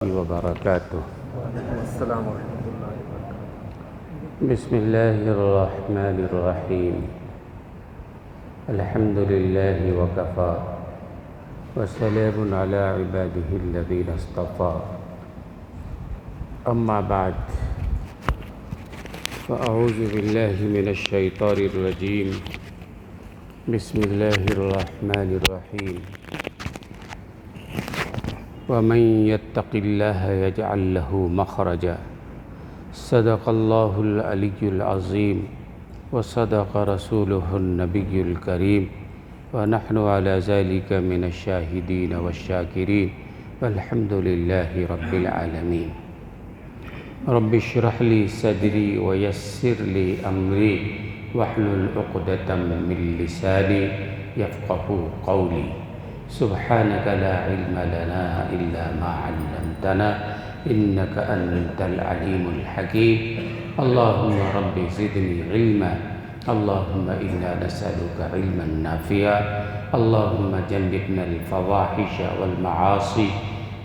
وبركاته. السلام ورحمۃ اللہ وبرکاتہ۔ بسم الله الرحمن الرحيم. الحمد لله وكفى وسلام على عباده الذين اصطفى. أما بعد فأعوذ بالله من الشيطان الرجيم. بسم الله الرحمن الرحيم. ومن يتق الله يجعل له مخرجا. صدق الله العلي العظيم وصدق رسوله النبي الكريم ونحن على ذلك من الشاهدين والشاكرين والحمد لله رب العالمين. رب اشرح لي صدري ويسر لي أمري واحلل عقدة من لساني يفقهوا قولي. سبحانك لا علم لنا إلا ما علمتنا إنك أنت العليم الحكيم. اللهم رب زدني علما. اللهم إنا نسألك علما نافعا. اللهم جنبنا الفواحش والمعاصي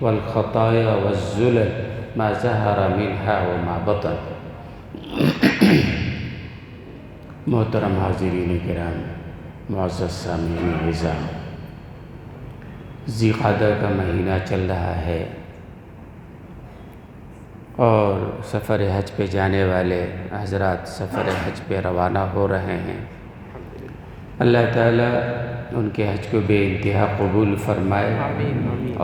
والخطايا والزلل ما ظهر منها وما بطن. محترم حاضرین کرام، معزز سامعین اعزاز، ذی قعدہ کا مہینہ چل رہا ہے اور سفر حج پہ جانے والے حضرات سفر حج پہ روانہ ہو رہے ہیں. اللہ تعالیٰ ان کے حج کو بے انتہا قبول فرمائے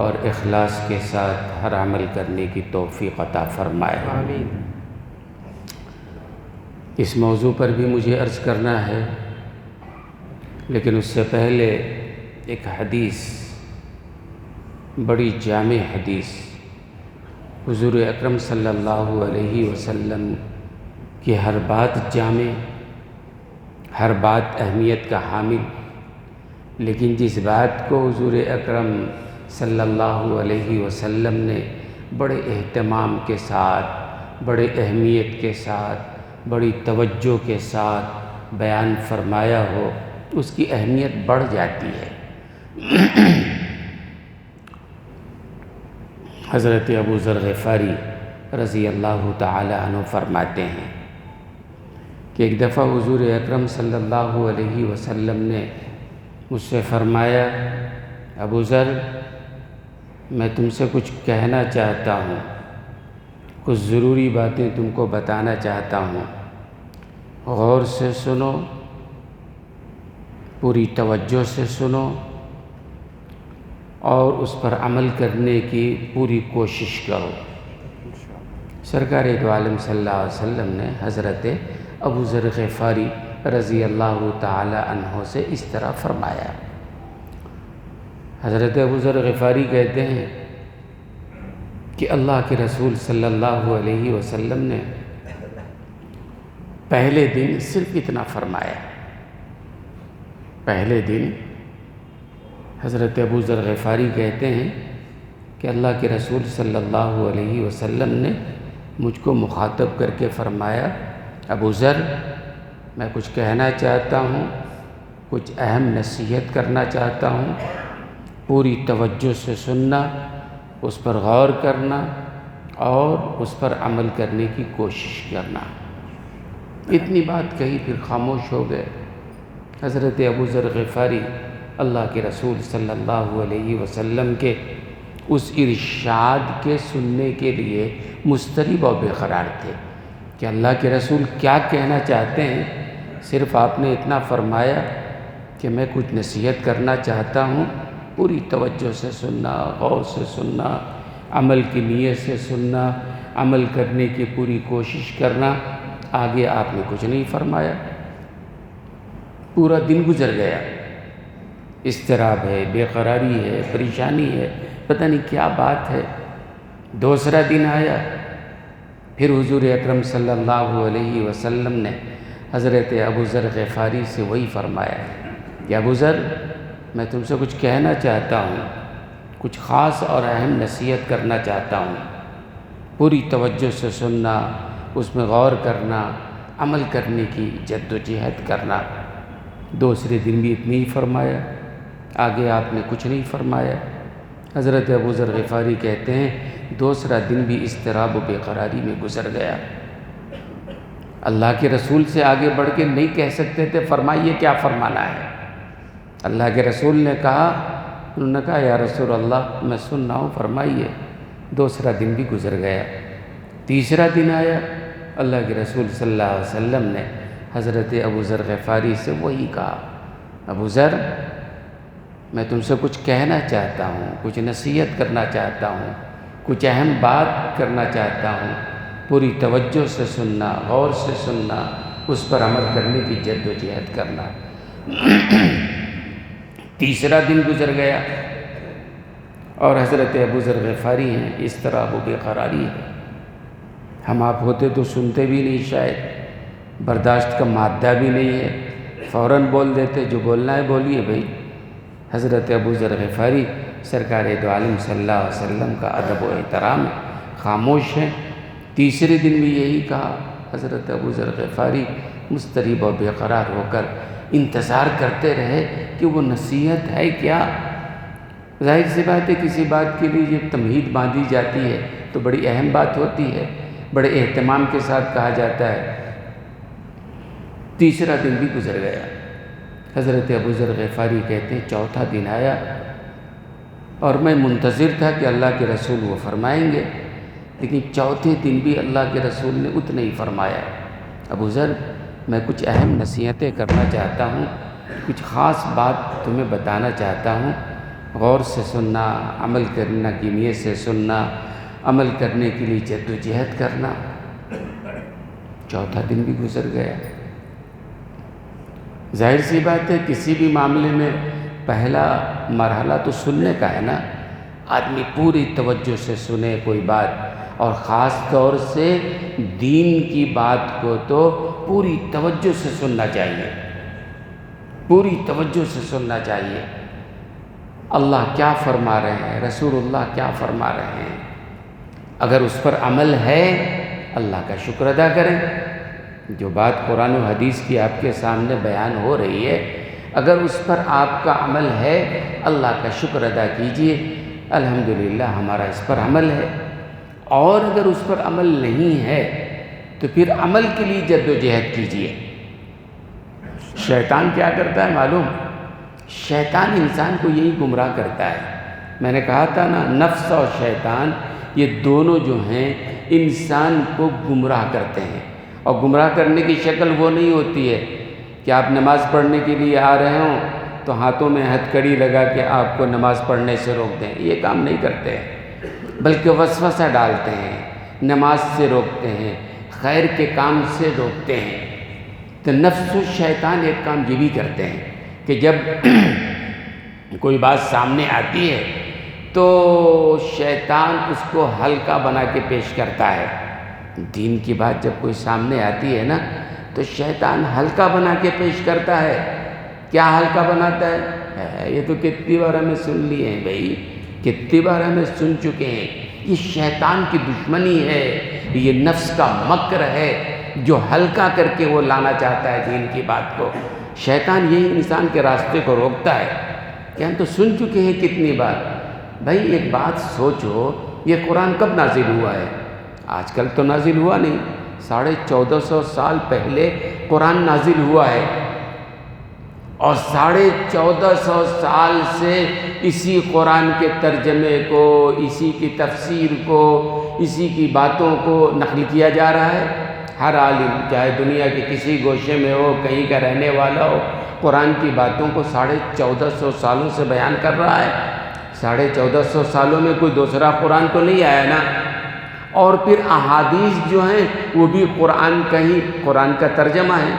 اور اخلاص کے ساتھ ہر عمل کرنے کی توفیق عطا فرمائے. اس موضوع پر بھی مجھے عرض کرنا ہے، لیکن اس سے پہلے ایک حدیث، بڑی جامع حدیث، حضور اکرم صلی اللہ علیہ وسلم کی ہر بات جامع، ہر بات اہمیت کا حامل، لیکن جس بات کو حضور اکرم صلی اللہ علیہ وسلم نے بڑے اہتمام کے ساتھ، بڑے اہمیت کے ساتھ، بڑی توجہ کے ساتھ بیان فرمایا ہو، اس کی اہمیت بڑھ جاتی ہے. حضرت ابو ذر غفاری رضی اللہ تعالی عنہ فرماتے ہیں کہ ایک دفعہ حضور اکرم صلی اللہ علیہ وسلم نے مجھ سے فرمایا، ابو ذر، میں تم سے کچھ کہنا چاہتا ہوں، کچھ ضروری باتیں تم کو بتانا چاہتا ہوں، غور سے سنو، پوری توجہ سے سنو اور اس پر عمل کرنے کی پوری کوشش کرو. سرکار دو عالم صلی اللہ علیہ وسلم نے حضرت ابو ذر غفاری رضی اللہ تعالی عنہ سے اس طرح فرمایا. حضرت ابو ذر غفاری کہتے ہیں کہ اللہ کے رسول صلی اللہ علیہ وسلم نے پہلے دن صرف اتنا فرمایا. پہلے دن حضرت ابو ذر غفاری کہتے ہیں کہ اللہ کے رسول صلی اللہ علیہ وسلم نے مجھ کو مخاطب کر کے فرمایا، ابو ذر، میں کچھ کہنا چاہتا ہوں، کچھ اہم نصیحت کرنا چاہتا ہوں، پوری توجہ سے سننا، اس پر غور کرنا اور اس پر عمل کرنے کی کوشش کرنا. اتنی بات کہی، پھر خاموش ہو گئے. حضرت ابو ذر غفاری اللہ کے رسول صلی اللہ علیہ وسلم کے اس ارشاد کے سننے کے لیے مضطرب و بے قرار تھے کہ اللہ کے رسول کیا کہنا چاہتے ہیں. صرف آپ نے اتنا فرمایا کہ میں کچھ نصیحت کرنا چاہتا ہوں، پوری توجہ سے سننا، غور سے سننا، عمل کی نیت سے سننا، عمل کرنے کی پوری کوشش کرنا. آگے آپ نے کچھ نہیں فرمایا. پورا دن گزر گیا، اضطراب ہے، بے قراری ہے، پریشانی ہے، پتہ نہیں کیا بات ہے. دوسرا دن آیا، پھر حضور اکرم صلی اللہ علیہ وسلم نے حضرت ابو ذر غفاری سے وہی فرمایا کہ ابو ذر، میں تم سے کچھ کہنا چاہتا ہوں، کچھ خاص اور اہم نصیحت کرنا چاہتا ہوں، پوری توجہ سے سننا، اس میں غور کرنا، عمل کرنے کی جد و جہد کرنا. دوسرے دن بھی اتنی ہی فرمایا، آگے آپ نے کچھ نہیں فرمایا. حضرت ابو ذر غفاری کہتے ہیں دوسرا دن بھی اضطراب و بے قراری میں گزر گیا۔ اللہ کے رسول سے آگے بڑھ کے نہیں کہہ سکتے تھے فرمائیے کیا فرمانا ہے۔ اللہ کے رسول نے کہا، انہوں نے کہا یا رسول اللہ میں سن رہا ہوں فرمائیے۔ دوسرا دن بھی گزر گیا، تیسرا دن آیا، اللہ کے رسول صلی اللہ علیہ وسلم نے حضرت ابو ذر غفاری سے وہی کہا، ابو ذر میں تم سے کچھ کہنا چاہتا ہوں، کچھ نصیحت کرنا چاہتا ہوں، کچھ اہم بات کرنا چاہتا ہوں، پوری توجہ سے سننا، غور سے سننا، اس پر عمل کرنے کی جد و جہد کرنا۔ تیسرا دن گزر گیا اور حضرت ابو ذر غفاری ہیں، اس طرح وہ بے قراری ہے۔ ہم آپ ہوتے تو سنتے بھی نہیں، شاید برداشت کا مادہ بھی نہیں ہے، فوراً بول دیتے جو بولنا ہے بولیے بھائی۔ حضرت ابو ذر غفاری سرکار دو عالم صلی اللہ علیہ وسلم کا ادب و احترام ہے، خاموش ہیں۔ تیسرے دن بھی یہی کہا، حضرت ابو ذر غفاری مضطرب و بے قرار ہو کر انتظار کرتے رہے کہ وہ نصیحت ہے کیا۔ ظاہر سی بات ہے کسی بات کے لیے جب تمہید باندھی جاتی ہے تو بڑی اہم بات ہوتی ہے، بڑے اہتمام کے ساتھ کہا جاتا ہے۔ تیسرا دن بھی گزر گیا، حضرت ابو ذر غفاری کہتے ہیں چوتھا دن آیا اور میں منتظر تھا کہ اللہ کے رسول وہ فرمائیں گے، لیکن چوتھے دن بھی اللہ کے رسول نے اتنا ہی فرمایا، ابو ذر میں کچھ اہم نصیحتیں کرنا چاہتا ہوں، کچھ خاص بات تمہیں بتانا چاہتا ہوں، غور سے سننا، عمل کرنا کی نیت سے سننا، عمل کرنے کے لیے جد و جہد کرنا۔ چوتھا دن بھی گزر گیا۔ ظاہر سی بات ہے کسی بھی معاملے میں پہلا مرحلہ تو سننے کا ہے نا، آدمی پوری توجہ سے سنے کوئی بات، اور خاص طور سے دین کی بات کو تو پوری توجہ سے سننا چاہیے، پوری توجہ سے سننا چاہیے۔ اللہ کیا فرما رہے ہیں، رسول اللہ کیا فرما رہے ہیں، اگر اس پر عمل ہے اللہ کا شکر ادا کریں۔ جو بات قرآن و حدیث کی آپ کے سامنے بیان ہو رہی ہے، اگر اس پر آپ کا عمل ہے اللہ کا شکر ادا کیجئے، الحمدللہ ہمارا اس پر عمل ہے۔ اور اگر اس پر عمل نہیں ہے تو پھر عمل کے لیے جد و جہد کیجئے۔ شیطان کیا کرتا ہے معلوم؟ شیطان انسان کو یہی گمراہ کرتا ہے۔ میں نے کہا تھا نا، نفس اور شیطان یہ دونوں جو ہیں انسان کو گمراہ کرتے ہیں، اور گمراہ کرنے کی شکل وہ نہیں ہوتی ہے کہ آپ نماز پڑھنے کے لیے آ رہے ہوں تو ہاتھوں میں ہتھ کڑی لگا کے آپ کو نماز پڑھنے سے روک دیں، یہ کام نہیں کرتے ہیں، بلکہ وسوسہ ڈالتے ہیں، نماز سے روکتے ہیں، خیر کے کام سے روکتے ہیں۔ تو نفس و شیطان ایک کام یہ بھی کرتے ہیں کہ جب کوئی بات سامنے آتی ہے تو شیطان اس کو ہلکا بنا کے پیش کرتا ہے۔ دین کی بات جب کوئی سامنے آتی ہے نا تو شیطان ہلکا بنا کے پیش کرتا ہے۔ کیا ہلکا بناتا ہے؟ یہ تو کتنی بار ہمیں سن لیے ہیں بھائی، کتنی بار ہمیں سن چکے ہیں۔ یہ شیطان کی دشمنی ہے، یہ نفس کا مکر ہے جو ہلکا کر کے وہ لانا چاہتا ہے دین کی بات کو۔ شیطان یہی انسان کے راستے کو روکتا ہے کہ ہم تو سن چکے ہیں کتنی بار۔ بھائی ایک بات سوچو، یہ قرآن کب نازل ہوا ہے؟ آج کل تو نازل ہوا نہیں، 1450 سال پہلے قرآن نازل ہوا ہے، اور 1450 سال سے اسی قرآن کے ترجمے کو، اسی کی تفسیر کو، اسی کی باتوں کو نقل کیا جا رہا ہے۔ ہر عالم چاہے دنیا کے کسی گوشے میں ہو، کہیں کا رہنے والا ہو، قرآن کی باتوں کو 1450 سالوں سے بیان کر رہا ہے۔ 1450 سالوں میں کوئی دوسرا قرآن تو نہیں آیا نا۔ اور پھر احادیث جو ہیں وہ بھی قرآن کا ترجمہ ہے۔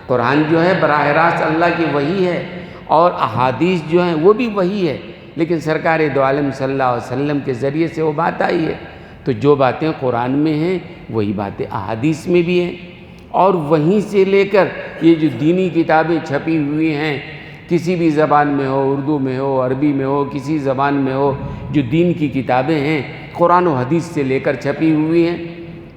قرآن جو ہے براہ راست اللہ کی وحی ہے، اور احادیث جو ہیں وہ بھی وحی ہے، لیکن سرکار دو عالم صلی اللہ علیہ وسلم کے ذریعے سے وہ بات آئی ہے۔ تو جو باتیں قرآن میں ہیں وہی باتیں احادیث میں بھی ہیں، اور وہیں سے لے کر یہ جو دینی کتابیں چھپی ہوئی ہیں، کسی بھی زبان میں ہو، اردو میں ہو، عربی میں ہو، کسی زبان میں ہو، جو دین کی کتابیں ہیں قرآن و حدیث سے لے کر چھپی ہوئی ہیں۔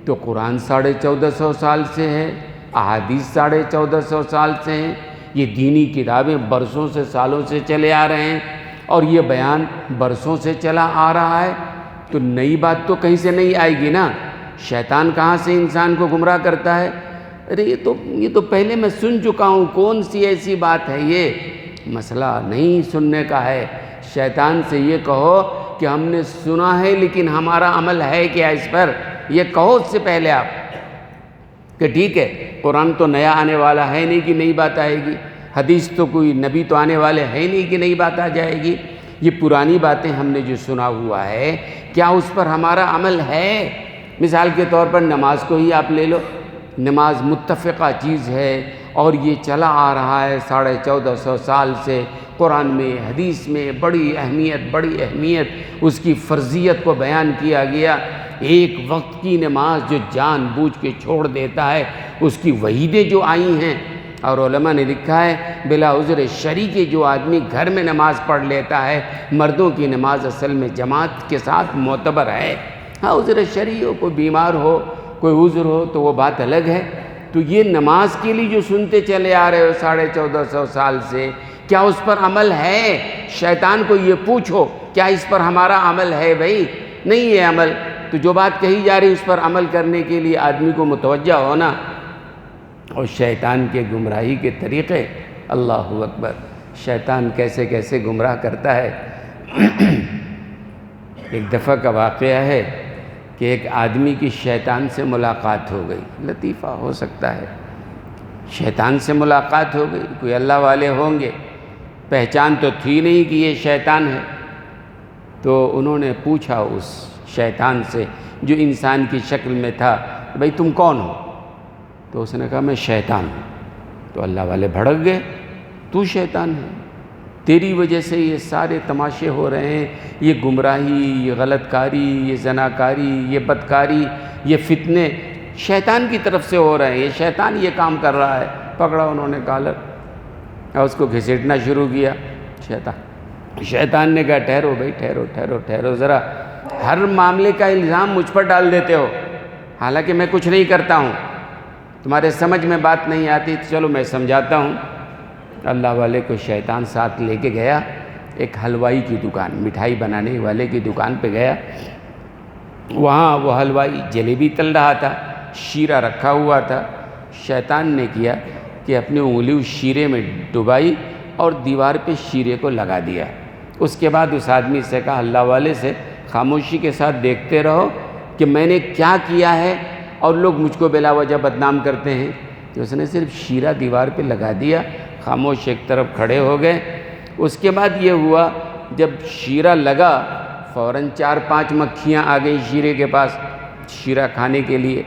تو قرآن 1450 سال سے ہے، احادیث 1450 سال سے ہیں، یہ دینی کتابیں برسوں سے، سالوں سے چلے آ رہے ہیں، اور یہ بیان برسوں سے چلا آ رہا ہے، تو نئی بات تو کہیں سے نہیں آئے گی نا۔ شیطان کہاں سے انسان کو گمراہ کرتا ہے؟ ارے یہ تو پہلے میں سن چکا ہوں، کون سی ایسی بات ہے یہ؟ مسئلہ نہیں سننے کا ہے، شیطان سے یہ کہو کہ ہم نے سنا ہے لیکن ہمارا عمل ہے کیا اس پر، یہ کہو اس سے پہلے آپ کہ ٹھیک ہے قرآن تو نیا آنے والا ہے نہیں کہ نئی بات آئے گی، حدیث تو کوئی نبی تو آنے والے ہیں نہیں کہ نئی بات آ جائے گی، یہ پرانی باتیں ہم نے جو سنا ہوا ہے کیا اس پر ہمارا عمل ہے؟ مثال کے طور پر نماز کو ہی آپ لے لو، نماز متفقہ چیز ہے اور یہ چلا آ رہا ہے 1450 سال سے، قرآن میں حدیث میں بڑی اہمیت اس کی فرضیت کو بیان کیا گیا۔ ایک وقت کی نماز جو جان بوجھ کے چھوڑ دیتا ہے اس کی وعیدیں جو آئی ہیں، اور علماء نے لکھا ہے بلا عذر شرعی کے جو آدمی گھر میں نماز پڑھ لیتا ہے، مردوں کی نماز اصل میں جماعت کے ساتھ معتبر ہے۔ ہاں عذر شرعی ہو، کوئی بیمار ہو، کوئی عذر ہو تو وہ بات الگ ہے۔ تو یہ نماز کے لیے جو سنتے چلے آ رہے ہو 1450 سال سے، کیا اس پر عمل ہے؟ شیطان کو یہ پوچھو کیا اس پر ہمارا عمل ہے؟ بھائی نہیں ہے عمل، تو جو بات کہی جا رہی اس پر عمل کرنے کے لیے آدمی کو متوجہ ہونا۔ اور شیطان کے گمراہی کے طریقے، اللہ اکبر، شیطان کیسے کیسے گمراہ کرتا ہے۔ ایک دفعہ کا واقعہ ہے کہ ایک آدمی کی شیطان سے ملاقات ہو گئی، لطیفہ ہو سکتا ہے، شیطان سے ملاقات ہو گئی، کوئی اللہ والے ہوں گے، پہچان تو تھی نہیں کہ یہ شیطان ہے، تو انہوں نے پوچھا اس شیطان سے جو انسان کی شکل میں تھا، بھئی تم کون ہو؟ تو اس نے کہا میں شیطان ہوں۔ تو اللہ والے بھڑک گئے، تو شیطان ہے، تیری وجہ سے یہ سارے تماشے ہو رہے ہیں، یہ گمراہی، یہ غلط کاری، یہ زناکاری، یہ بدکاری، یہ فتنے شیطان کی طرف سے ہو رہے ہیں، یہ شیطان یہ کام کر رہا ہے۔ پکڑا انہوں نے کالر اور اس کو گھسیٹنا شروع کیا۔ شیطان نے کہا ٹھہرو بھائی، ٹھہرو ذرا، ہر معاملے کا الزام مجھ پر ڈال دیتے ہو، حالانکہ میں کچھ نہیں کرتا ہوں، تمہارے سمجھ میں بات نہیں آتی، تو چلو میں سمجھاتا ہوں۔ اللہ والے کو شیطان ساتھ لے کے گیا ایک حلوائی کی دکان، مٹھائی بنانے والے کی دکان پہ گیا۔ وہاں وہ حلوائی جلیبی تل رہا تھا، شیرہ رکھا ہوا تھا۔ شیطان نے کیا کہ اپنی انگلی اس شیرے میں ڈبائی اور دیوار پہ شیرے کو لگا دیا۔ اس کے بعد اس آدمی سے کہا اللہ والے سے، خاموشی کے ساتھ دیکھتے رہو کہ میں نے کیا کیا ہے اور لوگ مجھ کو بلا وجہ بدنام کرتے ہیں۔ تو اس نے صرف شیرہ دیوار پہ لگا دیا، خاموش ایک طرف کھڑے ہو گئے۔ اس کے بعد یہ ہوا جب شیرہ لگا فوراً 4-5 مکھیاں آ گئی شیرے کے پاس شیرہ کھانے کے لیے۔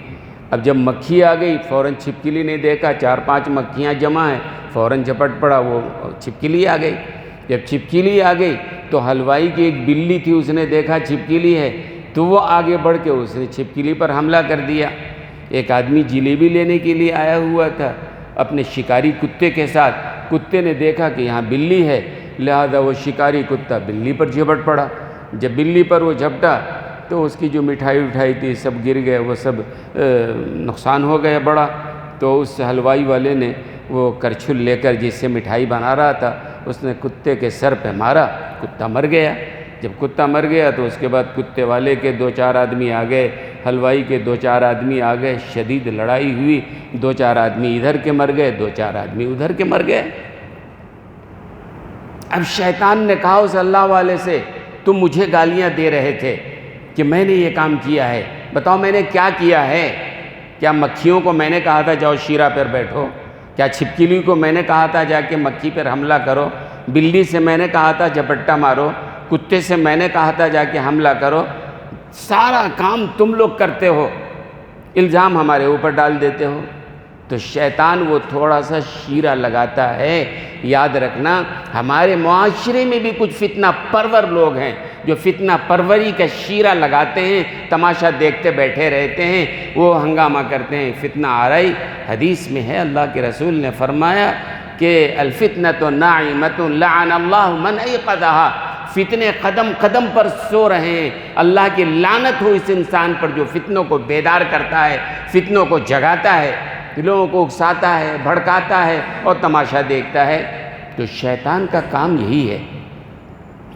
اب جب مکھی آ گئی فوراً چھپکلی نے دیکھا 4-5 مکھیاں جمع ہیں، فوراً جھپٹ پڑا، وہ چھپکلی آ گئی۔ جب چھپکلی آ گئی تو حلوائی کی ایک بلی تھی، اس نے دیکھا چھپکلی ہے تو وہ آگے بڑھ کے اس نے چھپکلی پر حملہ کر دیا۔ ایک آدمی جلیبی لینے کے لیے آیا ہوا تھا اپنے شکاری کتے کے ساتھ، کتے نے دیکھا کہ یہاں بلی ہے، لہذا وہ شکاری کتا بلی پر جھپٹ پڑا۔ جب بلی پر وہ جھپٹا تو اس کی جو مٹھائی تھی سب گر گئے، وہ سب نقصان ہو گیا بڑا۔ تو اس حلوائی والے نے وہ کرچھل لے کر جس سے مٹھائی بنا رہا تھا اس نے کتے کے سر پہ مارا، کتا مر گیا۔ جب کتا مر گیا تو اس کے بعد کتے والے کے 2-4 آدمی آ گئے، حلوائی کے 2-4 آدمی آ گئے، شدید لڑائی ہوئی، 2-4 آدمی ادھر کے مر گئے، 2-4 آدمی ادھر کے مر گئے۔ اب شیطان نے کہا اس اللہ والے سے تم مجھے گالیاں دے رہے تھے کہ میں نے یہ کام کیا ہے، بتاؤ میں نے کیا کیا ہے؟ کیا مکھیوں کو میں نے کہا تھا جاؤ شیرہ پر بیٹھو؟ کیا چھپکلی کو میں نے کہا تھا جا کے مکھی پر حملہ کرو؟ بلی سے میں نے کہا تھا جھپٹا مارو؟ کتے سے میں نے کہا تھا جا کے حملہ کرو؟ سارا کام تم لوگ کرتے ہو، الزام ہمارے اوپر ڈال دیتے ہو۔ تو شیطان وہ تھوڑا سا شیرہ لگاتا ہے۔ یاد رکھنا ہمارے معاشرے میں بھی کچھ فتنہ پرور لوگ ہیں جو فتنہ پروری کا شیرہ لگاتے ہیں، تماشا دیکھتے بیٹھے رہتے ہیں، وہ ہنگامہ کرتے ہیں، فتنہ آ رہی۔ حدیث میں ہے اللہ کے رسول نے فرمایا کہ الفتنۃ ناعمۃ لعن اللہ من ایقظھا، فتنے قدم قدم پر سو رہے ہیں، اللہ کی لعنت ہو اس انسان پر جو فتنوں کو بیدار کرتا ہے، فتنوں کو جگاتا ہے، لوگوں کو اکساتا ہے، بھڑکاتا ہے اور تماشا دیکھتا ہے۔ تو شیطان کا کام یہی ہے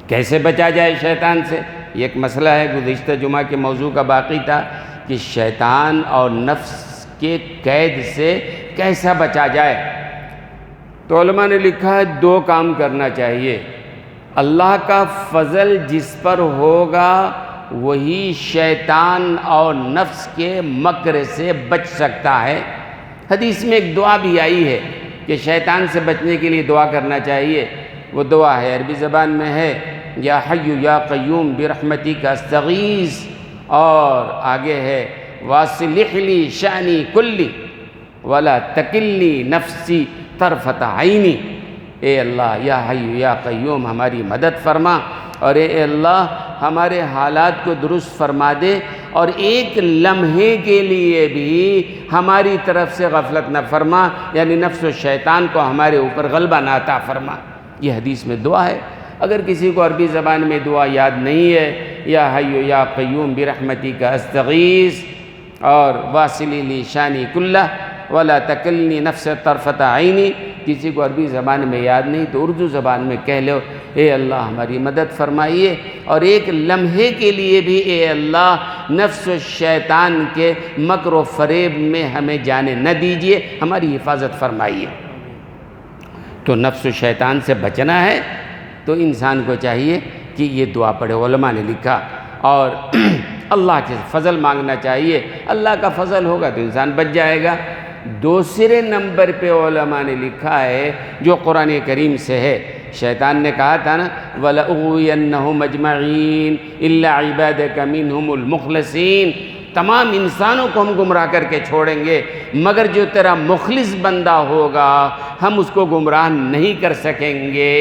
کیسے بچا جائے شیطان سے؟ یہ ایک مسئلہ ہے، گزشتہ جمعہ کے موضوع کا باقی تھا کہ شیطان اور نفس کے قید سے کیسا بچا جائے۔ تو علماء نے لکھا ہے 2 کام کرنا چاہیے۔ اللہ کا فضل جس پر ہوگا وہی شیطان اور نفس کے مکر سے بچ سکتا ہے۔ حدیث میں ایک دعا بھی آئی ہے کہ شیطان سے بچنے کے لیے دعا کرنا چاہیے۔ وہ دعا ہے، عربی زبان میں ہے، یا حی یا قیوم برحمتک استغیث، اور آگے ہے واصلح لی شأنی کلی ولا تکلنی نفسی طرفۃ عینی۔ اے اللہ، یا حی یا قیوم ہماری مدد فرما، اور اے اللہ ہمارے حالات کو درست فرما دے، اور ایک لمحے کے لیے بھی ہماری طرف سے غفلت نہ فرما، یعنی نفس و شیطان کو ہمارے اوپر غلبہ نہ عطا فرما۔ یہ حدیث میں دعا ہے۔ اگر کسی کو عربی زبان میں دعا یاد نہیں ہے، یا حی یا قیوم برحمتک استغیث اور واصل لی شانی کلہ ولا تکلنی نفس طرفۃ عینی، کسی کو عربی زبان میں یاد نہیں تو اردو زبان میں کہہ لو، اے اللہ ہماری مدد فرمائیے، اور ایک لمحے کے لیے بھی اے اللہ نفس و شیطان کے مکر و فریب میں ہمیں جانے نہ دیجیے، ہماری حفاظت فرمائیے۔ تو نفس و شیطان سے بچنا ہے تو انسان کو چاہیے کہ یہ دعا پڑھے، علماء نے لکھا، اور اللہ کے فضل مانگنا چاہیے۔ اللہ کا فضل ہوگا تو انسان بچ جائے گا۔ دوسرے نمبر پہ علماء نے لکھا ہے جو قرآن کریم سے ہے، شیطان نے کہا تھا نا وَلَأُغْوِيَنَّهُمْ أَجْمَعِينَ إِلَّا عِبَادَكَ مِنْهُمُ الْمُخْلَصِينَ، تمام انسانوں کو ہم گمراہ کر کے چھوڑیں گے مگر جو تیرا مخلص بندہ ہوگا ہم اس کو گمراہ نہیں کر سکیں گے۔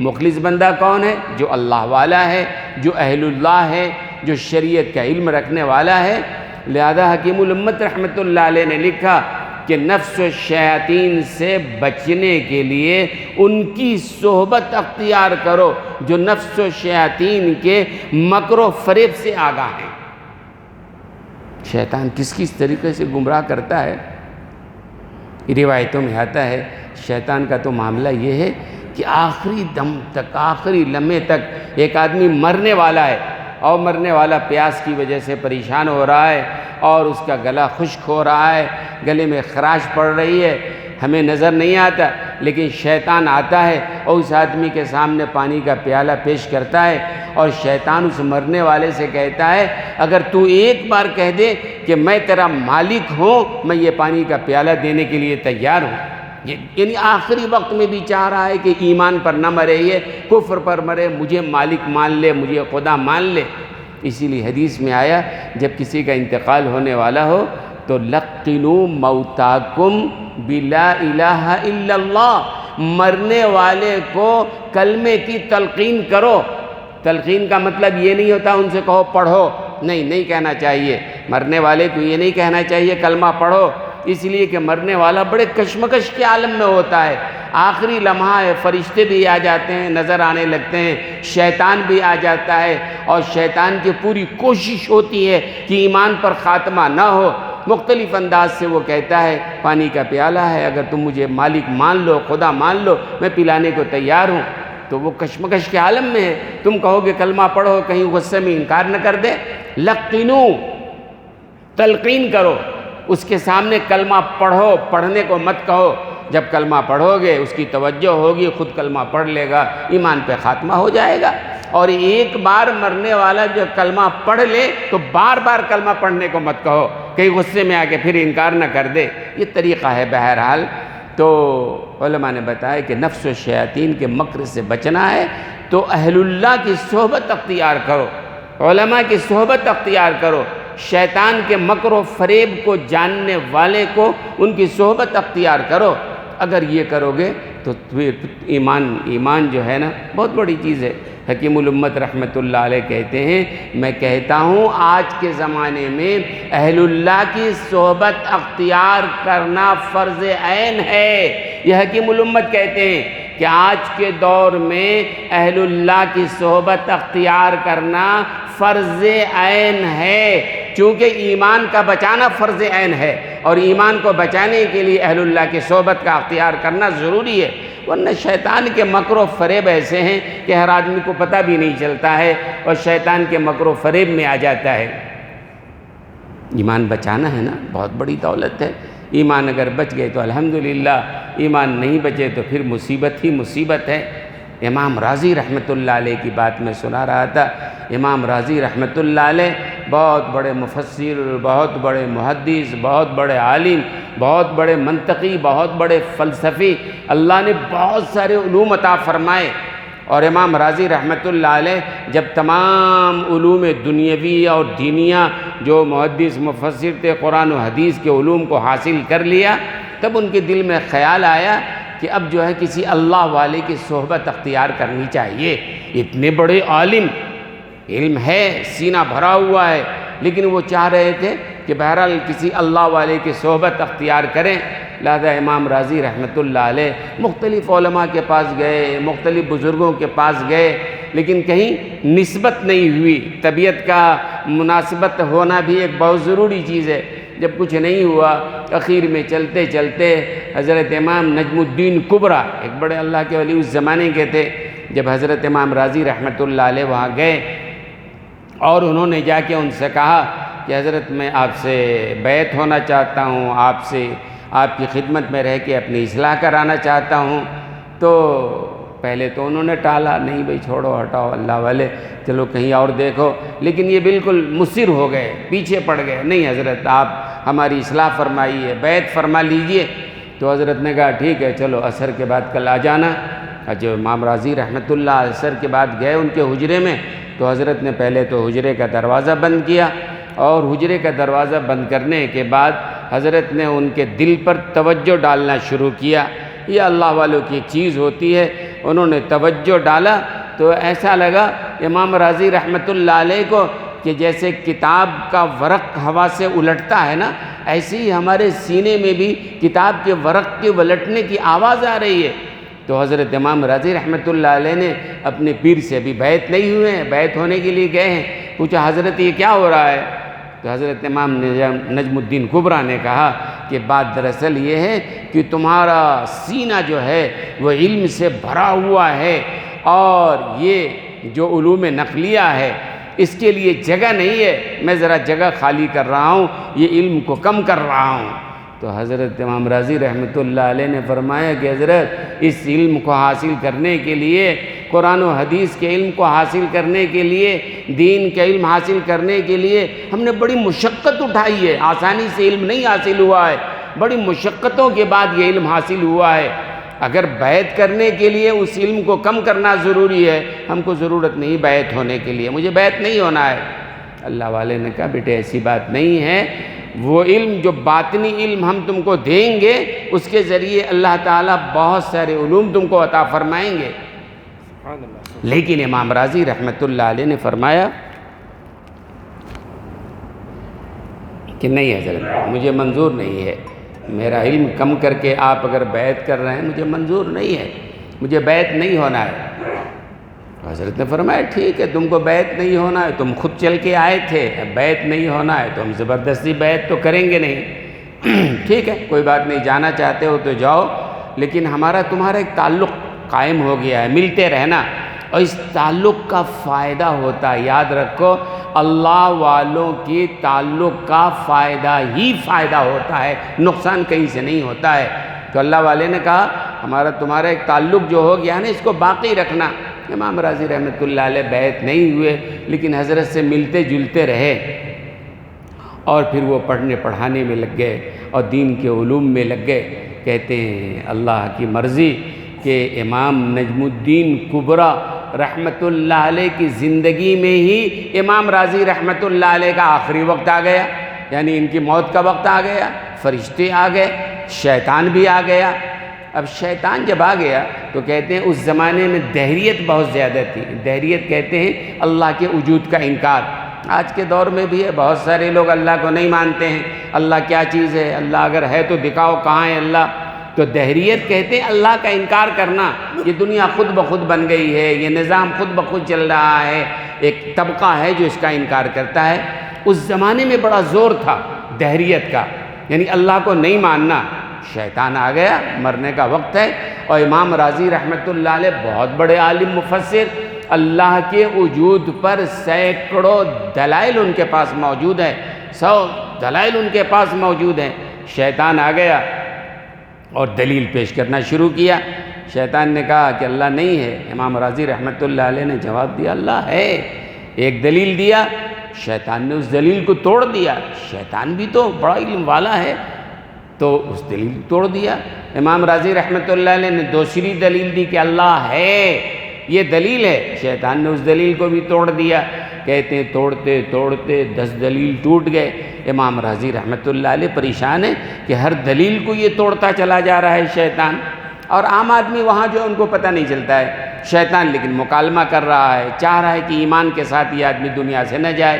مخلص بندہ کون ہے؟ جو اللہ والا ہے، جو اہل اللہ ہے، جو شریعت کا علم رکھنے والا ہے۔ لہذا حکیم الامت رحمۃ اللہ علیہ نے لکھا کہ نفس و شیاطین سے بچنے کے لیے ان کی صحبت اختیار کرو جو نفس و شیاطین کے مکر و فریب سے آگاہ ہیں۔ شیطان کس طریقے سے گمراہ کرتا ہے، روایتوں میں آتا ہے شیطان کا تو معاملہ یہ ہے کہ آخری دم تک، آخری لمحے تک ایک آدمی مرنے والا ہے، اور مرنے والا پیاس کی وجہ سے پریشان ہو رہا ہے، اور اس کا گلا خشک ہو رہا ہے، گلے میں خراش پڑ رہی ہے، ہمیں نظر نہیں آتا، لیکن شیطان آتا ہے اور اس آدمی کے سامنے پانی کا پیالہ پیش کرتا ہے، اور شیطان اس مرنے والے سے کہتا ہے اگر تو ایک بار کہہ دے کہ میں تیرا مالک ہوں، میں یہ پانی کا پیالہ دینے کے لیے تیار ہوں۔ یعنی آخری وقت میں بھی چاہ رہا ہے کہ ایمان پر نہ مرے، یہ کفر پر مرے، مجھے مالک مان لے، مجھے خدا مان لے۔ اسی لیے حدیث میں آیا جب کسی کا انتقال ہونے والا ہو تو لقنوا موتاکم بلا الہ الا اللہ، مرنے والے کو کلمے کی تلقین کرو۔ تلقین کا مطلب یہ نہیں ہوتا ان سے کہو پڑھو، نہیں کہنا چاہیے، مرنے والے کو یہ نہیں کہنا چاہیے کلمہ پڑھو، اس لیے کہ مرنے والا بڑے کشمکش کے عالم میں ہوتا ہے، آخری لمحہ ہے، فرشتے بھی آ جاتے ہیں، نظر آنے لگتے ہیں، شیطان بھی آ جاتا ہے، اور شیطان کی پوری کوشش ہوتی ہے کہ ایمان پر خاتمہ نہ ہو۔ مختلف انداز سے وہ کہتا ہے پانی کا پیالہ ہے، اگر تم مجھے مالک مان لو، خدا مان لو، میں پلانے کو تیار ہوں۔ تو وہ کشمکش کے عالم میں ہے، تم کہو گے کلمہ پڑھو، کہیں غصے میں انکار نہ کر دے۔ لقنوا، تلقین کرو، اس کے سامنے کلمہ پڑھو، پڑھنے کو مت کہو۔ جب کلمہ پڑھو گے اس کی توجہ ہوگی، خود کلمہ پڑھ لے گا، ایمان پہ خاتمہ ہو جائے گا۔ اور ایک بار مرنے والا جو کلمہ پڑھ لے تو بار بار کلمہ پڑھنے کو مت کہو، کہیں غصے میں آ کے پھر انکار نہ کر دے۔ یہ طریقہ ہے بہرحال۔ تو علماء نے بتایا کہ نفس و شیاطین کے مکر سے بچنا ہے تو اہل اللہ کی صحبت اختیار کرو، علماء کی صحبت اختیار کرو، شیطان کے مکر و فریب کو جاننے والے کو ان کی صحبت اختیار کرو۔ اگر یہ کرو گے تو پھر ایمان جو ہے نا بہت بڑی چیز ہے۔ حکیم الامت رحمۃ اللہ علیہ کہتے ہیں میں کہتا ہوں آج کے زمانے میں اہل اللہ کی صحبت اختیار کرنا فرض عین ہے۔ یہ حکیم الامت کہتے ہیں کہ آج کے دور میں اہل اللہ کی صحبت اختیار کرنا فرض عین ہے، چونکہ ایمان کا بچانا فرض عین ہے، اور ایمان کو بچانے کے لیے اہل اللہ کی صحبت کا اختیار کرنا ضروری ہے۔ ورنہ شیطان کے مکر و فریب ایسے ہیں کہ ہر آدمی کو پتہ بھی نہیں چلتا ہے اور شیطان کے مکر و فریب میں آ جاتا ہے۔ ایمان بچانا ہے نا، بہت بڑی دولت ہے۔ ایمان اگر بچ گئے تو الحمدللہ، ایمان نہیں بچے تو پھر مصیبت ہی مصیبت ہے۔ امام راضی رحمۃ اللہ علیہ کی بات میں سنا رہا تھا۔ امام راضی رحمۃ اللہ علیہ بہت بڑے مفسر، بہت بڑے محدث، بہت بڑے عالم، بہت بڑے منطقی، بہت بڑے فلسفی، اللہ نے بہت سارے علوم عطا فرمائے۔ اور امام راضی رحمۃ اللہ علیہ جب تمام علوم دنیاوی اور دینیہ جو محدث مفسر تھے قرآن و حدیث کے علوم کو حاصل کر لیا، تب ان کے دل میں خیال آیا کہ اب جو ہے کسی اللہ والے کی صحبت اختیار کرنی چاہیے۔ اتنے بڑے عالم، علم ہے، سینہ بھرا ہوا ہے، لیکن وہ چاہ رہے تھے کہ بہرحال کسی اللہ والے کی صحبت اختیار کریں۔ لہذا امام راضی رحمۃ اللہ علیہ مختلف علماء کے پاس گئے، مختلف بزرگوں کے پاس گئے، لیکن کہیں نسبت نہیں ہوئی۔ طبیعت کا مناسبت ہونا بھی ایک بہت ضروری چیز ہے۔ جب کچھ نہیں ہوا، اخیر میں چلتے چلتے حضرت امام نجم الدین کبریٰ، ایک بڑے اللہ کے ولی اس زمانے کے تھے، جب حضرت امام راضی رحمۃ اللہ علیہ وہاں گئے اور انہوں نے جا کے ان سے کہا کہ حضرت میں آپ سے بیعت ہونا چاہتا ہوں، آپ کی خدمت میں رہ کے اپنی اصلاح کرانا چاہتا ہوں، تو پہلے تو انہوں نے ٹالا، نہیں بھئی چھوڑو ہٹاؤ اللہ والے، چلو کہیں اور دیکھو، لیکن یہ بالکل مصر ہو گئے، پیچھے پڑ گئے، نہیں حضرت آپ ہماری اصلاح فرمائیے، بیعت فرما لیجئے۔ تو حضرت نے کہا ٹھیک ہے چلو عصر کے بعد کل آ جانا۔ جو امام راضی رحمۃ اللہ عصر کے بعد گئے ان کے حجرے میں، تو حضرت نے پہلے تو حجرے کا دروازہ بند کیا، اور حجرے کا دروازہ بند کرنے کے بعد حضرت نے ان کے دل پر توجہ ڈالنا شروع کیا۔ یہ اللہ والوں کی ایک چیز ہوتی ہے، انہوں نے توجہ ڈالا تو ایسا لگا امام راضی رحمۃ اللہ علیہ کو کہ جیسے کتاب کا ورق ہوا سے الٹتا ہے نا، ایسے ہی ہمارے سینے میں بھی کتاب کے ورق کے الٹنے کی آواز آ رہی ہے۔ تو حضرت امام راضی رحمۃ اللہ علیہ نے اپنے پیر سے ابھی بیعت نہیں ہوئے ہیں، بیعت ہونے کے لیے گئے ہیں، پوچھا حضرت یہ کیا ہو رہا ہے؟ تو حضرت امام نجم الدین کبریٰ نے کہا کہ بات دراصل یہ ہے کہ تمہارا سینہ جو ہے وہ علم سے بھرا ہوا ہے، اور یہ جو علوم نقلیہ ہے اس کے لیے جگہ نہیں ہے، میں ذرا جگہ خالی کر رہا ہوں، یہ علم کو کم کر رہا ہوں۔ تو حضرت امام راضی رحمۃ اللہ علیہ نے فرمایا کہ حضرت اس علم کو حاصل کرنے کے لیے، قرآن و حدیث کے علم کو حاصل کرنے کے لیے، دین کے علم حاصل کرنے کے لیے ہم نے بڑی مشقت اٹھائی ہے، آسانی سے علم نہیں حاصل ہوا ہے، بڑی مشقتوں کے بعد یہ علم حاصل ہوا ہے۔ اگر بیعت کرنے کے لیے اس علم کو کم کرنا ضروری ہے، ہم کو ضرورت نہیں بیعت ہونے کے لیے، مجھے بیعت نہیں ہونا ہے۔ اللہ والے نے کہا بیٹے ایسی بات نہیں ہے، وہ علم جو باطنی علم ہم تم کو دیں گے اس کے ذریعے اللہ تعالیٰ بہت سارے علوم تم کو عطا فرمائیں گے۔ لیکن امام راضی رحمۃ اللہ علیہ نے فرمایا کہ نہیں حضرت مجھے منظور نہیں ہے، میرا علم کم کر کے آپ اگر بیعت کر رہے ہیں مجھے منظور نہیں ہے، مجھے بیعت نہیں ہونا ہے۔ حضرت نے فرمایا ٹھیک ہے تم کو بیعت نہیں ہونا ہے، تم خود چل کے آئے تھے، بیعت نہیں ہونا ہے تو ہم زبردستی بیعت تو کریں گے نہیں، ٹھیک ہے کوئی بات نہیں، جانا چاہتے ہو تو جاؤ، لیکن ہمارا تمہارا ایک تعلق قائم ہو گیا ہے، ملتے رہنا، اور اس تعلق کا فائدہ ہوتا ہے، یاد رکھو اللہ والوں کے تعلق کا فائدہ ہی فائدہ ہوتا ہے، نقصان کہیں سے نہیں ہوتا ہے۔ تو اللہ والے نے کہا ہمارا تمہارا ایک تعلق جو ہو گیا نا اس کو باقی رکھنا۔ امام راضی رحمۃ اللہ علیہ بیعت نہیں ہوئے، لیکن حضرت سے ملتے جلتے رہے، اور پھر وہ پڑھنے پڑھانے میں لگ گئے اور دین کے علوم میں لگ گئے۔ کہتے ہیں اللہ کی مرضی کہ امام نجم الدین کبریٰ رحمۃ اللہ علیہ کی زندگی میں ہی امام راضی رحمۃ اللہ علیہ کا آخری وقت آ گیا، یعنی ان کی موت کا وقت آ گیا، فرشتے آ گئے، شیطان بھی آ گیا۔ اب شیطان جب آ گیا تو کہتے ہیں اس زمانے میں دہریت بہت زیادہ تھی، دہریت کہتے ہیں اللہ کے وجود کا انکار، آج کے دور میں بھی ہے، بہت سارے لوگ اللہ کو نہیں مانتے ہیں، اللہ کیا چیز ہے، اللہ اگر ہے تو دکھاؤ کہاں ہے اللہ۔ تو دہریت کہتے ہیں اللہ کا انکار کرنا، یہ دنیا خود بخود بن گئی ہے، یہ نظام خود بخود چل رہا ہے، ایک طبقہ ہے جو اس کا انکار کرتا ہے۔ اس زمانے میں بڑا زور تھا دہریت کا، یعنی اللہ کو نہیں ماننا۔ شیطان آ گیا، مرنے کا وقت ہے، اور امام راضی رحمۃ اللہ علیہ بہت بڑے عالم مفسر، اللہ کے وجود پر سینکڑوں دلائل ان کے پاس موجود ہیں، 100 دلائل ان کے پاس موجود ہیں۔ شیطان آ گیا اور دلیل پیش کرنا شروع کیا۔ شیطان نے کہا کہ اللہ نہیں ہے۔ امام راضی رحمۃ اللہ علیہ نے جواب دیا اللہ ہے۔ ایک دلیل دیا، شیطان نے اس دلیل کو توڑ دیا۔ شیطان بھی تو بڑا علم والا ہے، تو اس دلیل کو توڑ دیا۔ امام راضی رحمۃ اللہ علیہ نے دوسری دلیل دی کہ اللہ ہے، یہ دلیل ہے۔ شیطان نے اس دلیل کو بھی توڑ دیا۔ کہتے ہیں توڑتے توڑتے 10 دلیل ٹوٹ گئے۔ امام راضی رحمۃ اللہ علیہ پریشان ہے کہ ہر دلیل کو یہ توڑتا چلا جا رہا ہے شیطان، اور عام آدمی وہاں جو ان کو پتہ نہیں چلتا ہے۔ شیطان لیکن مکالمہ کر رہا ہے، چاہ رہا ہے کہ ایمان کے ساتھ یہ آدمی دنیا سے نہ جائے۔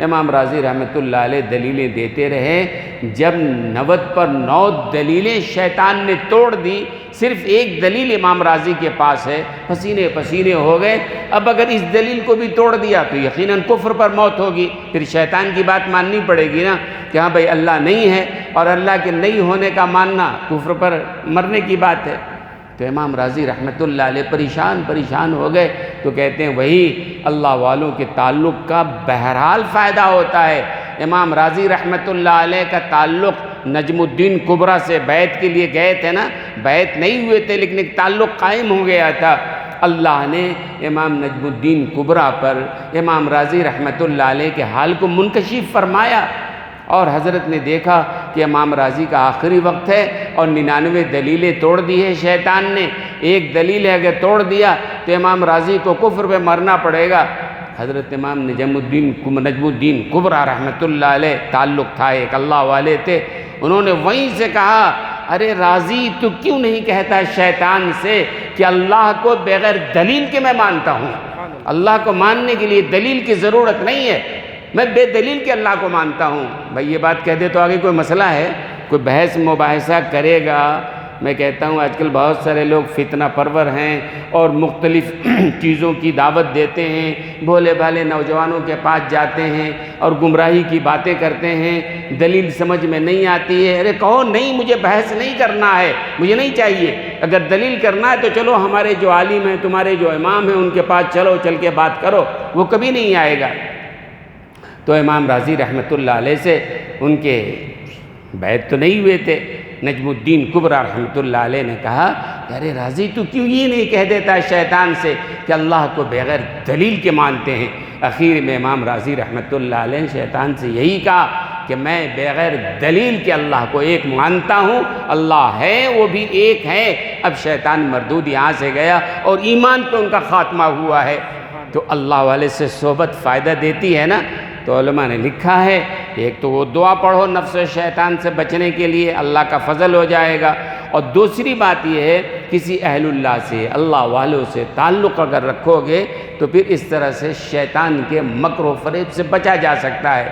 امام راضی رحمۃ اللہ علیہ دلیلیں دیتے رہے، جب 90 پر 9 دلیلیں شیطان نے توڑ دی، صرف ایک دلیل امام راضی کے پاس ہے، پسینے پسینے ہو گئے۔ اب اگر اس دلیل کو بھی توڑ دیا تو یقیناً کفر پر موت ہوگی، پھر شیطان کی بات ماننی پڑے گی نا کہ ہاں بھائی اللہ نہیں ہے، اور اللہ کے نہیں ہونے کا ماننا کفر پر مرنے کی بات ہے۔ تو امام راضی رحمۃ اللہ علیہ پریشان ہو گئے۔ تو کہتے ہیں وہی اللہ والوں کے تعلق کا بہرحال فائدہ ہوتا ہے۔ امام راضی رحمۃ اللہ علیہ کا تعلق نجم الدین کبریٰ سے بیعت کے لیے گئے تھے نا، بیعت نہیں ہوئے تھے لیکن ایک تعلق قائم ہو گیا تھا۔ اللہ نے امام نجم الدین کبریٰ پر امام راضی رحمۃ اللہ علیہ کے حال کو منکشف فرمایا، اور حضرت نے دیکھا کہ امام راضی کا آخری وقت ہے اور 99 دلیلیں توڑ دی ہے شیطان نے۔ ایک دلیل ہے اگر توڑ دیا تو امام راضی کو کفر پہ مرنا پڑے گا۔ حضرت امام نجم الدین کبریٰ رحمۃ اللہ علیہ تعلق تھا، ایک اللہ والے تھے، انہوں نے وہیں سے کہا ارے راضی تو کیوں نہیں کہتا شیطان سے کہ اللہ کو بغیر دلیل کے میں مانتا ہوں، اللہ کو ماننے کے لیے دلیل کی ضرورت نہیں ہے، میں بے دلیل کے اللہ کو مانتا ہوں۔ بھائی یہ بات کہہ دے تو آگے کوئی مسئلہ ہے، کوئی بحث مباحثہ کرے گا۔ میں کہتا ہوں آج کل بہت سارے لوگ فتنہ پرور ہیں اور مختلف چیزوں کی دعوت دیتے ہیں، بھولے بھالے نوجوانوں کے پاس جاتے ہیں اور گمراہی کی باتیں کرتے ہیں، دلیل سمجھ میں نہیں آتی ہے۔ ارے کہو نہیں، مجھے بحث نہیں کرنا ہے، مجھے نہیں چاہیے، اگر دلیل کرنا ہے تو چلو ہمارے جو عالم ہیں، تمہارے جو امام ہیں ان کے پاس چلو، چل کے بات کرو، وہ کبھی نہیں آئے گا۔ تو امام راضی رحمۃ اللہ علیہ سے ان کے بیعت تو نہیں ہوئے تھے۔ نجم الدین کبریٰ رحمۃ اللہ علیہ نے کہا کہ ارے راضی تو کیوں یہ نہیں کہہ دیتا شیطان سے کہ اللہ کو بغیر دلیل کے مانتے ہیں۔ اخیر میں امام راضی رحمۃ اللہ علیہ نے شیطان سے یہی کہا کہ میں بغیر دلیل کے اللہ کو ایک مانتا ہوں، اللہ ہے وہ بھی ایک ہے۔ اب شیطان مردود یہاں سے گیا اور ایمان پہ ان کا خاتمہ ہوا ہے۔ تو اللہ والے سے صحبت فائدہ دیتی ہے نا۔ تو علماء نے لکھا ہے ایک تو وہ دعا پڑھو نفس و شیطان سے بچنے کے لیے، اللہ کا فضل ہو جائے گا، اور دوسری بات یہ ہے کسی اہل اللہ سے، اللہ والوں سے تعلق اگر رکھو گے تو پھر اس طرح سے شیطان کے مکر و فریب سے بچا جا سکتا ہے۔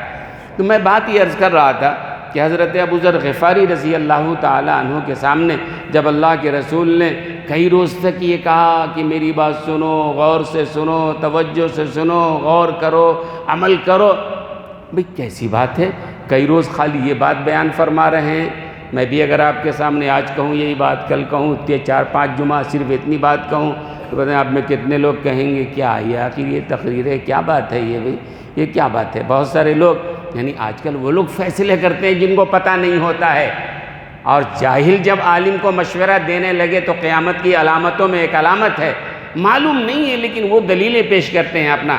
تو میں بات یہ عرض کر رہا تھا کہ حضرت ابوذر غفاری رضی اللہ تعالی عنہ کے سامنے جب اللہ کے رسول نے کئی روز تک یہ کہا کہ میری بات سنو، غور سے سنو، توجہ سے سنو، غور کرو، عمل کرو، بھئی کیسی بات ہے؟ کئی روز خالی یہ بات بیان فرما رہے ہیں۔ میں بھی اگر آپ کے سامنے آج کہوں یہی بات، کل کہوں، 4-5 جمعہ صرف اتنی بات کہوں تو بتائیں آپ میں کتنے لوگ کہیں گے کیا یہ آخر یہ تقریر ہے، کیا بات ہے یہ بھئی، یہ کیا بات ہے؟ بہت سارے لوگ یعنی آج کل وہ لوگ فیصلے کرتے ہیں جن کو پتہ نہیں ہوتا ہے، اور جاہل جب عالم کو مشورہ دینے لگے تو قیامت کی علامتوں میں ایک علامت ہے، معلوم نہیں ہے لیکن وہ دلیلیں پیش کرتے ہیں اپنا۔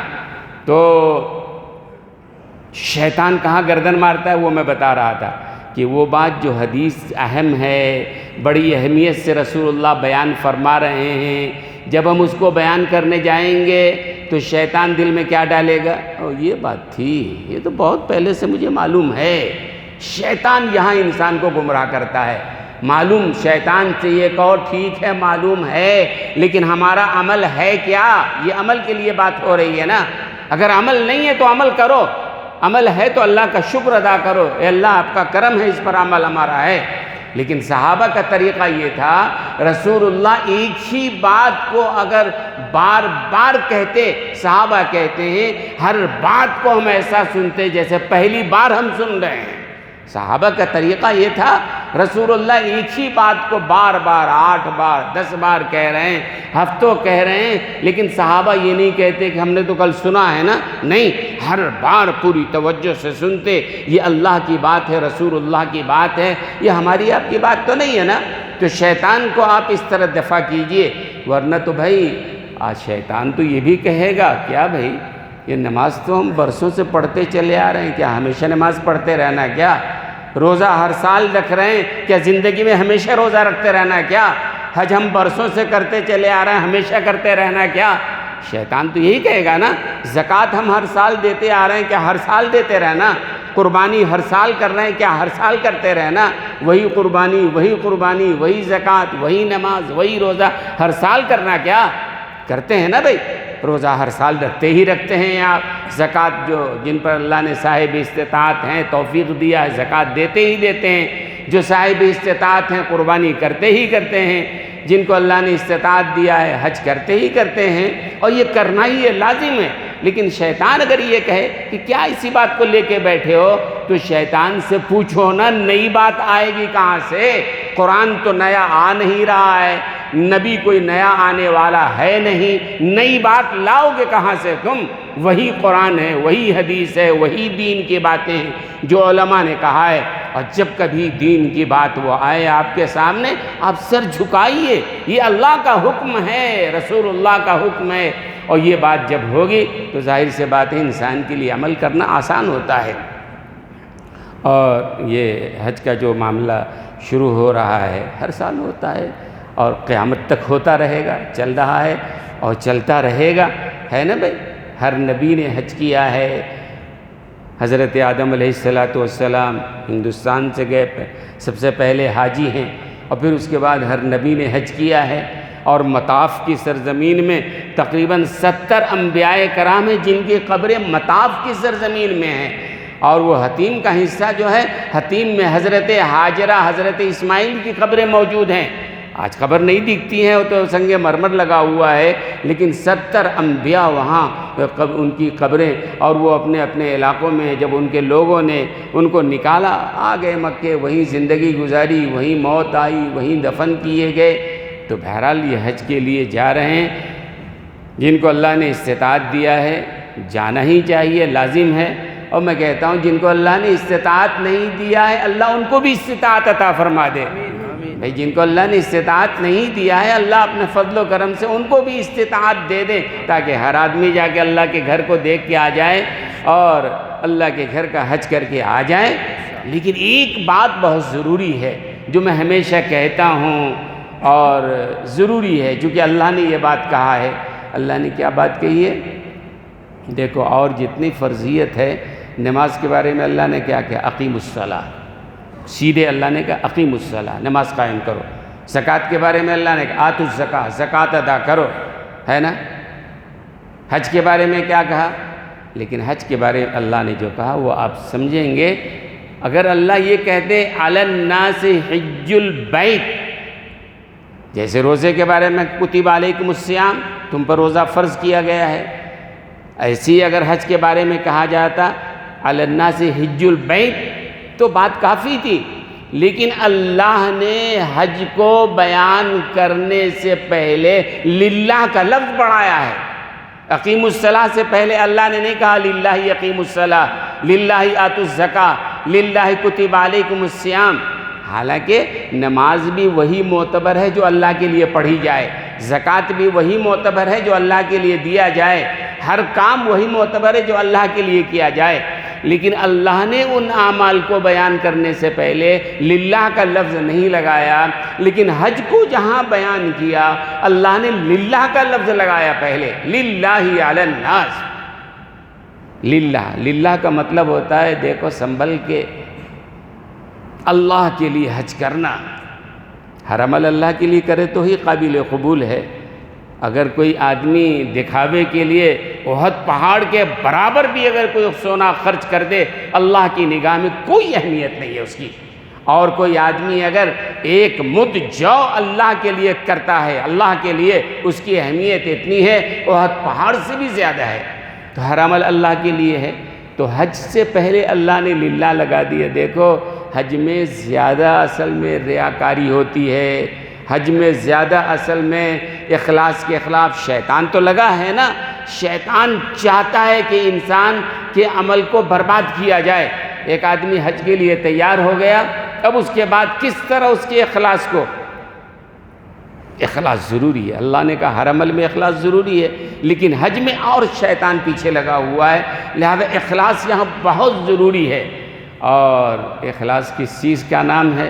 تو شیطان کہاں گردن مارتا ہے وہ میں بتا رہا تھا کہ وہ بات جو حدیث اہم ہے، بڑی اہمیت سے رسول اللہ بیان فرما رہے ہیں، جب ہم اس کو بیان کرنے جائیں گے تو شیطان دل میں کیا ڈالے گا؟ یہ بات تھی، یہ تو بہت پہلے سے مجھے معلوم ہے۔ شیطان یہاں انسان کو گمراہ کرتا ہے۔ معلوم شیطان سے یہ کہو ٹھیک ہے معلوم ہے لیکن ہمارا عمل ہے کیا؟ یہ عمل کے لیے بات ہو رہی ہے نا۔ اگر عمل نہیں ہے تو عمل کرو، عمل ہے تو اللہ کا شکر ادا کرو، اے اللہ آپ کا کرم ہے، اس پر عمل ہمارا ہے۔ لیکن صحابہ کا طریقہ یہ تھا، رسول اللہ ایک ہی بات کو اگر بار بار کہتے، صحابہ کہتے ہیں ہر بات کو ہم ایسا سنتے جیسے پہلی بار ہم سن رہے ہیں۔ صحابہ کا طریقہ یہ تھا رسول اللہ ایک ہی بات کو بار بار 8 بار 10 بار کہہ رہے ہیں، ہفتوں کہہ رہے ہیں، لیکن صحابہ یہ نہیں کہتے کہ ہم نے تو کل سنا ہے نا، نہیں، ہر بار پوری توجہ سے سنتے، یہ اللہ کی بات ہے، رسول اللہ کی بات ہے، یہ ہماری آپ کی بات تو نہیں ہے نا۔ تو شیطان کو آپ اس طرح دفع کیجئے، ورنہ تو بھائی آج شیطان تو یہ بھی کہے گا، کیا بھائی یہ نماز تو ہم برسوں سے پڑھتے چلے آ رہے ہیں، کیا ہمیشہ نماز پڑھتے رہنا ہے کیا؟ روزہ ہر سال رکھ رہے ہیں، کیا زندگی میں ہمیشہ روزہ رکھتے رہنا ہے کیا؟ حج ہم برسوں سے کرتے چلے آ رہے ہیں، ہمیشہ کرتے رہنا ہے کیا؟ شیطان تو یہی کہے گا نا۔ زکوٰۃ ہم ہر سال دیتے آ رہے ہیں، کیا ہر سال دیتے رہنا؟ قربانی ہر سال کر رہے ہیں، کیا ہر سال کرتے رہنا؟ وہی قربانی وہی زکوٰۃ وہی نماز وہی روزہ ہر سال کرنا کیا؟ کرتے ہیں نا بھائی، روزہ ہر سال رکھتے ہیں آپ، زکوٰۃ جو جن پر اللہ نے صاحب استطاعت ہیں توفیق دیا ہے زکوٰۃ دیتے ہیں، جو صاحب استطاعت ہیں قربانی کرتے ہیں، جن کو اللہ نے استطاعت دیا ہے حج کرتے ہیں، اور یہ کرنا ہی ہے، لازم ہے۔ لیکن شیطان اگر یہ کہے کہ کیا اسی بات کو لے کے بیٹھے ہو، تو شیطان سے پوچھو نا نئی بات آئے گی کہاں سے؟ قرآن تو نیا آ نہیں رہا ہے، نبی کوئی نیا آنے والا ہے نہیں، نئی بات لاؤ گے کہاں سے تم؟ وہی قرآن ہے، وہی حدیث ہے، وہی دین کی باتیں ہیں جو علماء نے کہا ہے۔ اور جب کبھی دین کی بات وہ آئے آپ کے سامنے، آپ سر جھکائیے، یہ اللہ کا حکم ہے، رسول اللہ کا حکم ہے، اور یہ بات جب ہوگی تو ظاہر سے بات ہے انسان کے لیے عمل کرنا آسان ہوتا ہے۔ اور یہ حج کا جو معاملہ شروع ہو رہا ہے ہر سال ہوتا ہے اور قیامت تک ہوتا رہے گا، چل رہا ہے اور چلتا رہے گا، ہے نا بھائی؟ ہر نبی نے حج کیا ہے، حضرت آدم علیہ السلام ہندوستان سے گئے، سب سے پہلے حاجی ہیں، اور پھر اس کے بعد ہر نبی نے حج کیا ہے، اور مطاف کی سرزمین میں تقریباً 70 انبیاء کرام ہیں جن کی قبریں مطاف کی سرزمین میں ہیں، اور وہ حتیم کا حصہ جو ہے، حتیم میں حضرت ہاجرہ حضرت اسماعیل کی قبریں موجود ہیں۔ آج قبر نہیں دکھتی ہے، وہ تو سنگ مرمر لگا ہوا ہے، لیکن 70 انبیاء وہاں ان کی قبریں، اور وہ اپنے اپنے علاقوں میں جب ان کے لوگوں نے ان کو نکالا، آ گئے مکے، وہیں زندگی گزاری، وہیں موت آئی، وہیں دفن کیے گئے۔ تو بہرحال یہ حج کے لیے جا رہے ہیں، جن کو اللہ نے استطاعت دیا ہے جانا ہی چاہیے، لازم ہے۔ اور میں کہتا ہوں جن کو اللہ نے استطاعت نہیں دیا ہے، اللہ ان کو بھی استطاعت عطا فرما دے۔ بھائی جن کو اللہ نے استطاعت نہیں دیا ہے، اللہ اپنے فضل و کرم سے ان کو بھی استطاعت دے دے، تاکہ ہر آدمی جا کے اللہ کے گھر کو دیکھ کے آ جائے اور اللہ کے گھر کا حج کر کے آ جائے۔ لیکن ایک بات بہت ضروری ہے جو میں ہمیشہ کہتا ہوں، اور ضروری ہے چونکہ اللہ نے یہ بات کہا ہے۔ اللہ نے کیا بات کہی ہے؟ دیکھو، اور جتنی فرضیت ہے نماز کے بارے میں اللہ نے کیا کہا؟ اقیم الصلاۃ، سیدھے اللہ نے کہا اقیم الصلاۃ، نماز قائم کرو۔ زکوٰۃ کے بارے میں اللہ نے کہا آتوا الزکاۃ، زکوٰۃ ادا کرو، ہے نا؟ حج کے بارے میں کیا کہا؟ لیکن حج کے بارے میں اللہ نے جو کہا وہ آپ سمجھیں گے۔ اگر اللہ یہ کہتے علی الناس حج البیت، جیسے روزے کے بارے میں کتب علیکم الصیام، تم پر روزہ فرض کیا گیا ہے، ایسی ہی اگر حج کے بارے میں کہا جاتا علی الناس حج البیت تو بات کافی تھی۔ لیکن اللہ نے حج کو بیان کرنے سے پہلے للہ کا لفظ بڑھایا ہے۔ اقیم الصلاۃ سے پہلے اللہ نے نہیں کہا للہ اقیم الصلاۃ، للہ آتوا الزکاۃ، للہ کتب علیکم الصیام۔ حالانکہ نماز بھی وہی معتبر ہے جو اللہ کے لیے پڑھی جائے، زکوٰۃ بھی وہی معتبر ہے جو اللہ کے لیے دیا جائے، ہر کام وہی معتبر ہے جو اللہ کے لیے کیا جائے۔ لیکن اللہ نے ان اعمال کو بیان کرنے سے پہلے للہ کا لفظ نہیں لگایا، لیکن حج کو جہاں بیان کیا اللہ نے للہ کا لفظ لگایا پہلے، للہ علی الناس۔ للہ کا مطلب ہوتا ہے، دیکھو سنبھل کے، اللہ کے لیے حج کرنا۔ ہر عمل اللہ کے لیے کرے تو ہی قابل قبول ہے۔ اگر کوئی آدمی دکھاوے کے لیے احد پہاڑ کے برابر بھی اگر کوئی سونا خرچ کر دے، اللہ کی نگاہ میں کوئی اہمیت نہیں ہے اس کی۔ اور کوئی آدمی اگر ایک مد جو اللہ کے لیے کرتا ہے، اللہ کے لیے، اس کی اہمیت اتنی ہے احد پہاڑ سے بھی زیادہ ہے۔ تو ہر عمل اللہ کے لیے ہے، تو حج سے پہلے اللہ نے للہ لگا دیا۔ دیکھو حج میں زیادہ اصل میں ریاکاری ہوتی ہے، حج میں زیادہ اصل میں اخلاص کے خلاف شیطان تو لگا ہے نا، شیطان چاہتا ہے کہ انسان کے عمل کو برباد کیا جائے۔ ایک آدمی حج کے لیے تیار ہو گیا، اب اس کے بعد کس طرح اس کے اخلاص کو، اخلاص ضروری ہے، اللہ نے کہا ہر عمل میں اخلاص ضروری ہے، لیکن حج میں اور شیطان پیچھے لگا ہوا ہے، لہذا اخلاص یہاں بہت ضروری ہے۔ اور اخلاص کس چیز کا نام ہے،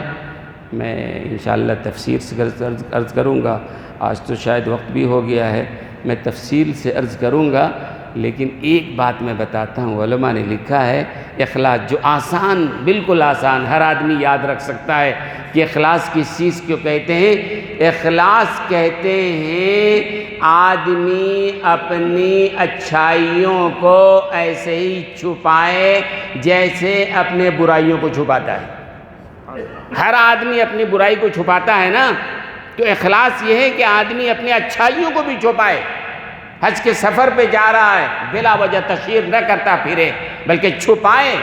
میں انشاءاللہ تفسیر سے عرض کروں گا، آج تو شاید وقت بھی ہو گیا ہے، میں تفصیل سے عرض کروں گا، لیکن ایک بات میں بتاتا ہوں، علماء نے لکھا ہے اخلاص جو آسان، بالکل آسان، ہر آدمی یاد رکھ سکتا ہے کہ اخلاص کس چیز کو کہتے ہیں۔ اخلاص کہتے ہیں آدمی اپنی اچھائیوں کو ایسے ہی چھپائے جیسے اپنے برائیوں کو چھپاتا ہے۔ ہر آدمی اپنی برائی کو چھپاتا ہے نا، تو اخلاص یہ ہے کہ آدمی اپنی اچھائیوں کو بھی چھپائے۔ حج کے سفر پہ جا رہا ہے، بلا وجہ تشہیر نہ کرتا پھرے، بلکہ چھپائے۔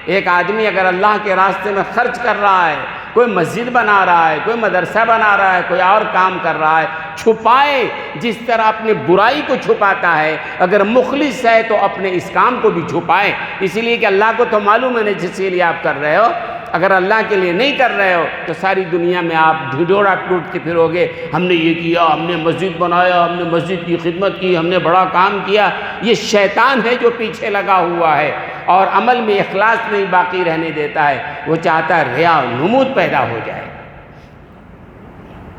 ایک آدمی اگر اللہ کے راستے میں خرچ کر رہا ہے، کوئی مسجد بنا رہا ہے، کوئی مدرسہ بنا رہا ہے، کوئی اور کام کر رہا ہے، چھپائے۔ جس طرح اپنی برائی کو چھپاتا ہے، اگر مخلص ہے تو اپنے اس کام کو بھی چھپائے، اس لیے کہ اللہ کو تو معلوم ہے نا جس کے لیے آپ کر رہے ہو۔ اگر اللہ کے لیے نہیں کر رہے ہو تو ساری دنیا میں آپ ڈھنڈورا ٹوٹ کے پھرو گے، ہم نے یہ کیا، ہم نے مسجد بنایا، ہم نے مسجد کی خدمت کی، ہم نے بڑا کام کیا۔ یہ شیطان ہے جو پیچھے لگا ہوا ہے اور عمل میں اخلاص نہیں باقی رہنے دیتا ہے، وہ چاہتا ہے ریا نمود پیدا ہو جائے۔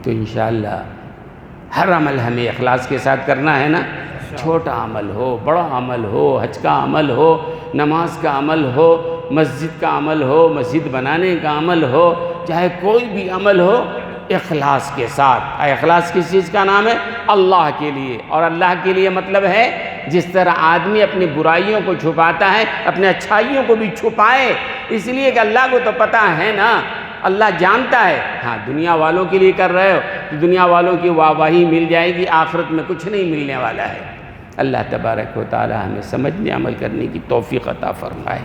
تو انشاءاللہ ہر عمل ہمیں اخلاص کے ساتھ کرنا ہے نا، چھوٹا عمل ہو، بڑا عمل ہو، حج کا عمل ہو، نماز کا عمل ہو، مسجد کا عمل ہو، مسجد بنانے کا عمل ہو، چاہے کوئی بھی عمل ہو، اخلاص کے ساتھ۔ اخلاص کس چیز کا نام ہے؟ اللہ کے لیے۔ اور اللہ کے لیے مطلب ہے جس طرح آدمی اپنی برائیوں کو چھپاتا ہے، اپنے اچھائیوں کو بھی چھپائے، اس لیے کہ اللہ کو تو پتہ ہے نا، اللہ جانتا ہے۔ ہاں دنیا والوں کے لیے کر رہے ہو تو دنیا والوں کی واہواہی مل جائے گی، آخرت میں کچھ نہیں ملنے والا ہے۔ اللہ تبارک و تعالی ہمیں سمجھنے عمل کرنے کی توفیق عطا فرمائے۔